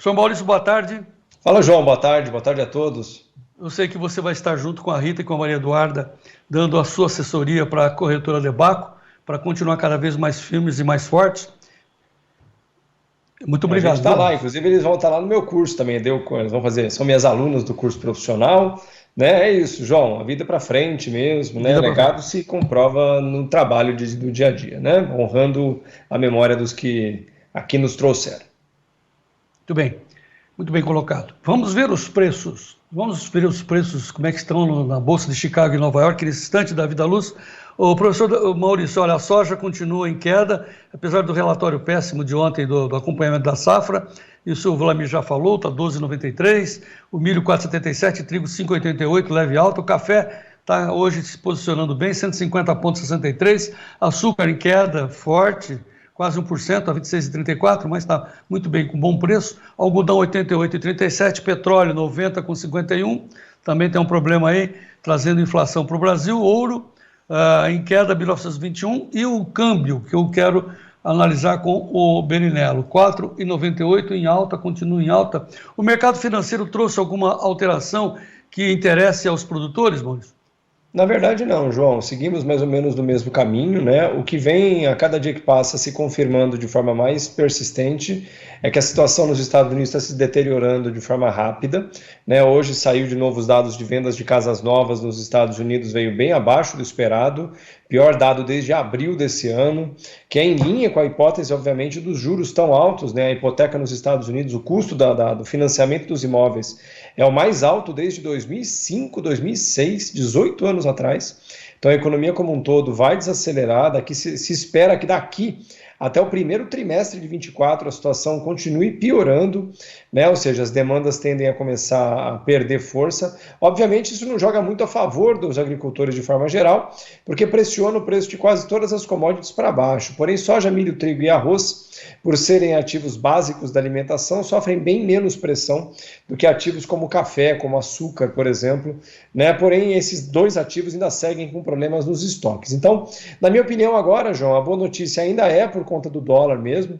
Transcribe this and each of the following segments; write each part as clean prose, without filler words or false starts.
Sr. Maurício, boa tarde. Fala, João, boa tarde a todos. Eu sei que você vai estar junto com a Rita e com a Maria Eduarda, dando a sua assessoria para a corretora Debaco, para continuar cada vez mais firmes e mais fortes. Muito obrigado. A gente está lá, inclusive eles vão estar lá no meu curso também, eles vão fazer, são minhas alunas do curso profissional, né? É isso, João, a vida para frente mesmo, né? O legado se comprova no trabalho do dia a dia, né? Honrando a memória dos que aqui nos trouxeram. Muito bem colocado. Vamos ver os preços. Como é que estão na Bolsa de Chicago e Nova York, nesse instante da Vida Luz. O professor Maurício, olha, a soja continua em queda, apesar do relatório péssimo de ontem do acompanhamento da safra. Isso o Vlamir já falou, está 12,93, o milho 4,77, trigo 5,88, leve alta, o café está hoje se posicionando bem, 150,63, açúcar em queda forte, quase 1%, a 26,34, mas está muito bem, com bom preço. Algodão 88,37, petróleo 90,51, também tem um problema aí, trazendo inflação para o Brasil. Ouro em queda, 1921, e o câmbio, que eu quero analisar com o Beninello, 4,98 em alta, continua em alta. O mercado financeiro trouxe alguma alteração que interesse aos produtores, Maurício? Na verdade não, João, seguimos mais ou menos no mesmo caminho, né? O que vem a cada dia que passa se confirmando de forma mais persistente é que a situação nos Estados Unidos está se deteriorando de forma rápida, né? Hoje saiu de novo os dados de vendas de casas novas nos Estados Unidos, veio bem abaixo do esperado, pior dado desde abril desse ano, que é em linha com a hipótese, obviamente, dos juros tão altos, né? A hipoteca nos Estados Unidos, o custo do financiamento dos imóveis é o mais alto desde 2005, 2006, 18 anos atrás. Então a economia como um todo vai desacelerar, se espera que daqui até o primeiro trimestre de 24 a situação continue piorando, né? Ou seja, as demandas tendem a começar a perder força. Obviamente isso não joga muito a favor dos agricultores de forma geral, porque pressiona o preço de quase todas as commodities para baixo. Porém, soja, milho, trigo e arroz, por serem ativos básicos da alimentação, sofrem bem menos pressão do que ativos como café, como açúcar, por exemplo, né? Porém, esses dois ativos ainda seguem com problemas nos estoques. Então, na minha opinião agora, João, a boa notícia ainda é por conta do dólar mesmo,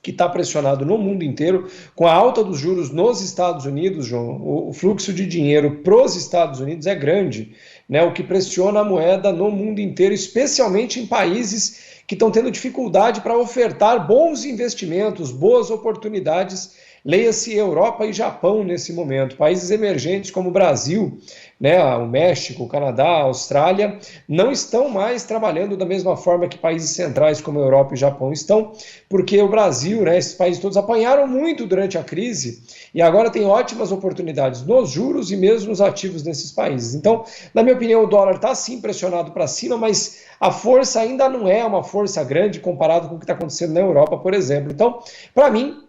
que está pressionado no mundo inteiro, com a alta dos juros nos Estados Unidos, João, o fluxo de dinheiro para os Estados Unidos é grande, né? O que pressiona a moeda no mundo inteiro, especialmente em países que estão tendo dificuldade para ofertar bons investimentos, boas oportunidades, leia-se Europa e Japão nesse momento. Países emergentes como o Brasil, né, o México, o Canadá, a Austrália, não estão mais trabalhando da mesma forma que países centrais como a Europa e Japão estão, porque o Brasil, né, esses países todos apanharam muito durante a crise e agora tem ótimas oportunidades nos juros e mesmo nos ativos desses países. Então, na minha opinião, o dólar está sim pressionado para cima, mas a força ainda não é uma força grande comparado com o que está acontecendo na Europa, por exemplo. Então, para mim,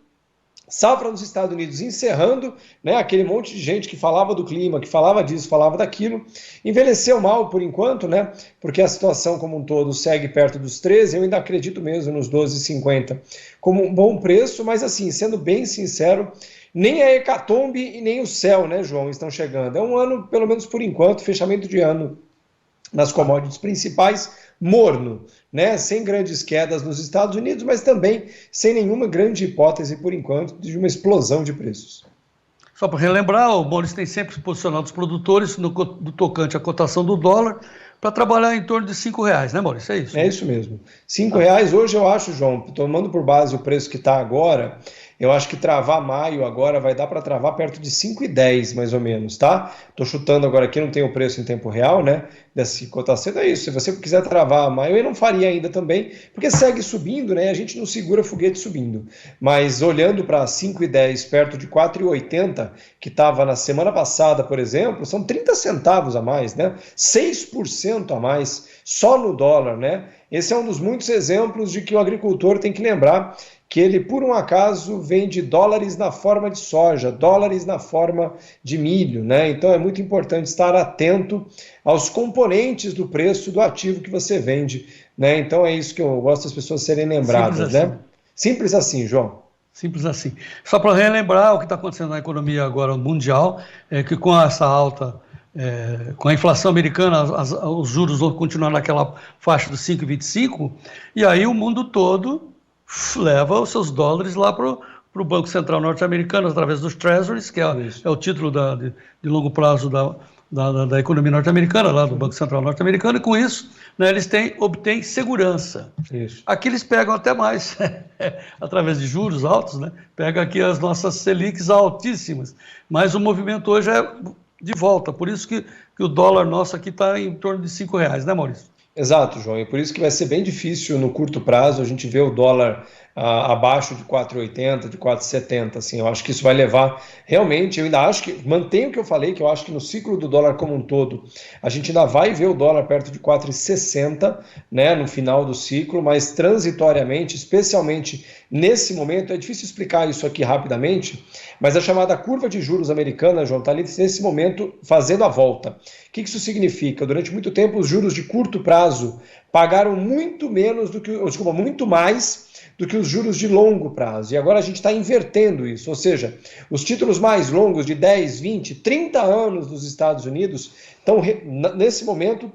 safra nos Estados Unidos encerrando, né, aquele monte de gente que falava do clima, que falava disso, falava daquilo, envelheceu mal por enquanto, né, porque a situação como um todo segue perto dos 13, eu ainda acredito mesmo nos 12,50 como um bom preço, mas assim, sendo bem sincero, nem a hecatombe e nem o céu, né, João, estão chegando. É um ano, pelo menos por enquanto, fechamento de ano nas commodities principais, morno, né? Sem grandes quedas nos Estados Unidos, mas também sem nenhuma grande hipótese, por enquanto, de uma explosão de preços. Só para relembrar, o Maurício tem sempre posicionado os produtores no tocante à cotação do dólar para trabalhar em torno de R$5, né, Maurício? É isso? É isso mesmo. R$5 hoje eu acho, João, tomando por base o preço que está agora, eu acho que travar maio agora vai dar para travar perto de 5,10 mais ou menos, tá? Estou chutando agora aqui, não tem o preço em tempo real, né? Dessa cotação, é isso. Se você quiser travar maio, eu não faria ainda também, porque segue subindo, né? A gente não segura foguete subindo. Mas olhando para 5,10 perto de 4,80, que estava na semana passada, por exemplo, são 30 centavos a mais, né? 6% a mais só no dólar, né? Esse é um dos muitos exemplos de que o agricultor tem que lembrar que ele, por um acaso, vende dólares na forma de soja, dólares na forma de milho, né? Então é muito importante estar atento aos componentes do preço do ativo que você vende, né? Então é isso que eu gosto das pessoas serem lembradas, né? Simples assim, João. Simples assim. Só para relembrar o que está acontecendo na economia agora mundial, é que com essa alta, com a inflação americana, os juros vão continuar naquela faixa dos 5,25, e aí o mundo todo leva os seus dólares lá para para o Banco Central norte-americano através dos Treasuries, que é o título de longo prazo da economia norte-americana, lá do Banco Central norte-americano, e com isso, né, eles obtêm segurança. Isso. Aqui eles pegam até mais, através de juros altos, né? Pega aqui as nossas Selics altíssimas, mas o movimento hoje é de volta, por isso que o dólar nosso aqui está em torno de R$5, né, Maurício? Exato, João, e por isso que vai ser bem difícil no curto prazo a gente ver o dólar abaixo de 4,80, de 4,70, assim, eu acho que isso vai levar, realmente, eu ainda acho que, mantenho o que eu falei, que eu acho que no ciclo do dólar como um todo, a gente ainda vai ver o dólar perto de 4,60, né, no final do ciclo, mas transitoriamente, especialmente nesse momento, é difícil explicar isso aqui rapidamente, mas a chamada curva de juros americana, João, está ali nesse momento fazendo a volta. O que isso significa? Durante muito tempo, os juros de curto prazo pagaram muito mais do que os juros de longo prazo. E agora a gente está invertendo isso, ou seja, os títulos mais longos de 10, 20, 30 anos dos Estados Unidos estão, nesse momento,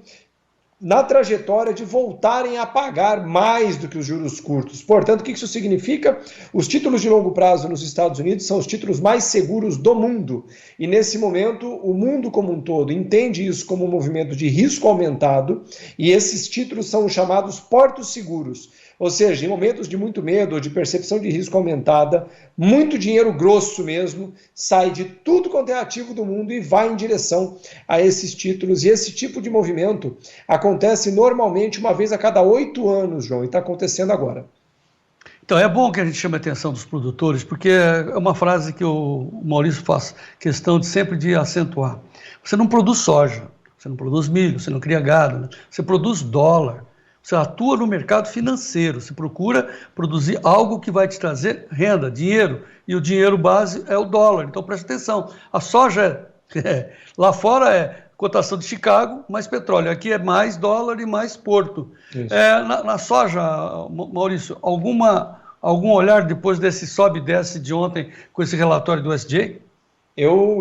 na trajetória de voltarem a pagar mais do que os juros curtos. Portanto, o que isso significa? Os títulos de longo prazo nos Estados Unidos são os títulos mais seguros do mundo. E nesse momento, o mundo como um todo entende isso como um movimento de risco aumentado, e esses títulos são chamados portos seguros. Ou seja, em momentos de muito medo ou de percepção de risco aumentada, muito dinheiro grosso mesmo sai de tudo quanto é ativo do mundo e vai em direção a esses títulos. E esse tipo de movimento acontece normalmente uma vez a cada 8 anos, João, e está acontecendo agora. Então, é bom que a gente chame a atenção dos produtores, porque é uma frase que o Maurício faz questão de sempre de acentuar. Você não produz soja, você não produz milho, você não cria gado, né? Você produz dólar. Você atua no mercado financeiro, você procura produzir algo que vai te trazer renda, dinheiro, e o dinheiro base é o dólar. Então preste atenção, a soja lá fora é cotação de Chicago mais petróleo, aqui é mais dólar e mais porto. Na soja, Maurício, algum olhar depois desse sobe e desce de ontem com esse relatório do SJ?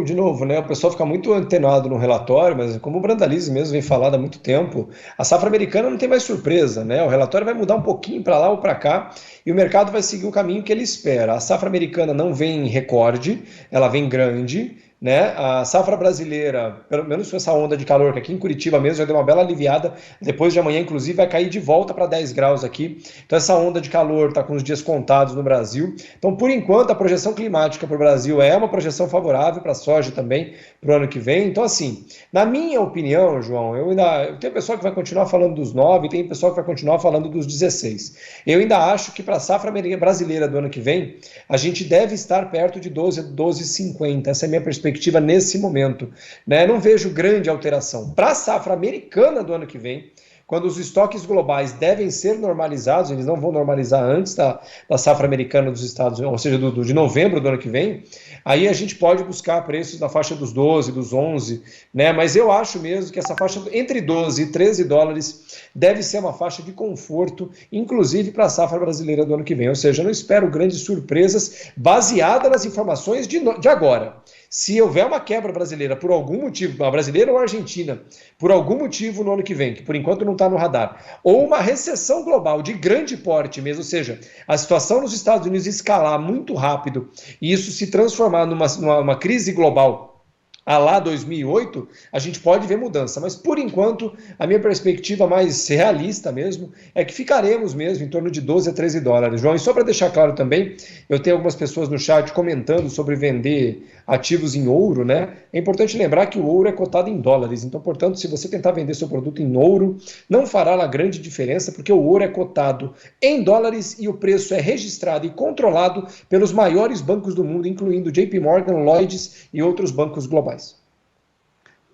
De novo, né, o pessoal fica muito antenado no relatório, mas como o Brandalize mesmo vem falado há muito tempo, a safra americana não tem mais surpresa, né? O relatório vai mudar um pouquinho para lá ou para cá e o mercado vai seguir o caminho que ele espera. A safra americana não vem recorde, ela vem grande, né? A safra brasileira, pelo menos com essa onda de calor, que aqui em Curitiba mesmo já deu uma bela aliviada, depois de amanhã, inclusive, vai cair de volta para 10 graus aqui. Então essa onda de calor está com os dias contados no Brasil. Então, por enquanto, a projeção climática para o Brasil é uma projeção favorável para a soja também para o ano que vem. Então, assim, na minha opinião, João, eu tenho pessoa que vai continuar falando dos 9, tem pessoa que vai continuar falando dos 16. Eu ainda acho que para a safra brasileira do ano que vem, a gente deve estar perto de 12,50. Essa é a minha perspectiva nesse momento, né? Não vejo grande alteração. Para a safra americana do ano que vem, quando os estoques globais devem ser normalizados, eles não vão normalizar antes da safra americana dos Estados Unidos, ou seja, de novembro do ano que vem, aí a gente pode buscar preços na faixa dos 12, dos 11, né? Mas eu acho mesmo que essa faixa entre 12 e 13 dólares deve ser uma faixa de conforto, inclusive para a safra brasileira do ano que vem. Ou seja, eu não espero grandes surpresas baseadas nas informações de agora. Se houver uma quebra brasileira por algum motivo, a brasileira ou a argentina, por algum motivo no ano que vem, que por enquanto não está no radar, ou uma recessão global de grande porte mesmo, ou seja, a situação nos Estados Unidos escalar muito rápido e isso se transformar numa crise global a lá 2008, a gente pode ver mudança, mas por enquanto a minha perspectiva mais realista mesmo é que ficaremos mesmo em torno de 12 a 13 dólares, João. E só para deixar claro também, eu tenho algumas pessoas no chat comentando sobre vender ativos em ouro, né? É importante lembrar que o ouro é cotado em dólares, então, portanto, se você tentar vender seu produto em ouro, não fará lá grande diferença, porque o ouro é cotado em dólares e o preço é registrado e controlado pelos maiores bancos do mundo, incluindo JP Morgan, Lloyds e outros bancos globais.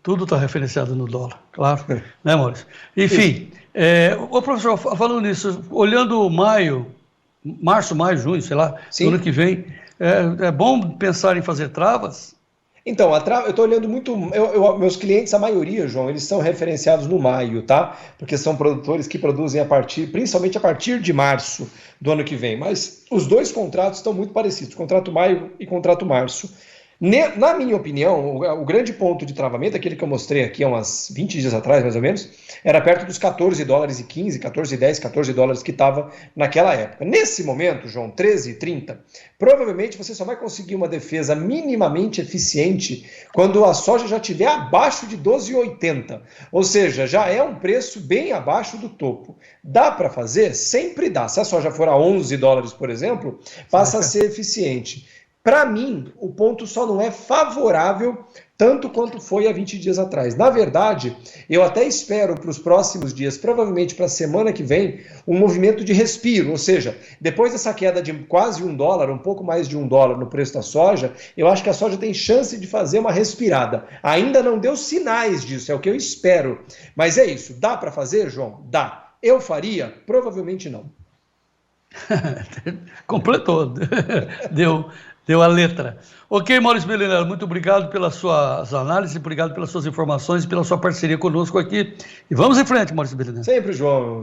Tudo está referenciado no dólar, claro, né, Maurício? Enfim, o professor, falando nisso, olhando março, maio, junho, sei lá, do ano que vem, é bom pensar em fazer travas? Então, eu estou olhando muito, meus clientes, a maioria, João, eles são referenciados no maio, tá? Porque são produtores que produzem principalmente a partir de março do ano que vem, mas os dois contratos estão muito parecidos, contrato maio e contrato março. Na minha opinião, o grande ponto de travamento, aquele que eu mostrei aqui há umas 20 dias atrás, mais ou menos, era perto dos 14 dólares e 15, 14 e 10, 14 dólares que estava naquela época. Nesse momento, João, 13 e 30, provavelmente você só vai conseguir uma defesa minimamente eficiente quando a soja já estiver abaixo de 12,80. Ou seja, já é um preço bem abaixo do topo. Dá para fazer? Sempre dá. Se a soja for a 11 dólares, por exemplo, passa a ser eficiente. Para mim, o ponto só não é favorável tanto quanto foi há 20 dias atrás. Na verdade, eu até espero para os próximos dias, provavelmente para a semana que vem, um movimento de respiro, ou seja, depois dessa queda de quase $1, um pouco mais de $1 no preço da soja, eu acho que a soja tem chance de fazer uma respirada. Ainda não deu sinais disso, é o que eu espero. Mas é isso, dá para fazer, João? Dá. Eu faria? Provavelmente não. Completou, deu a letra. Ok, Maurício Melinello, muito obrigado pelas suas análises, obrigado pelas suas informações e pela sua parceria conosco aqui. E vamos em frente, Maurício Melinello. Sempre, João.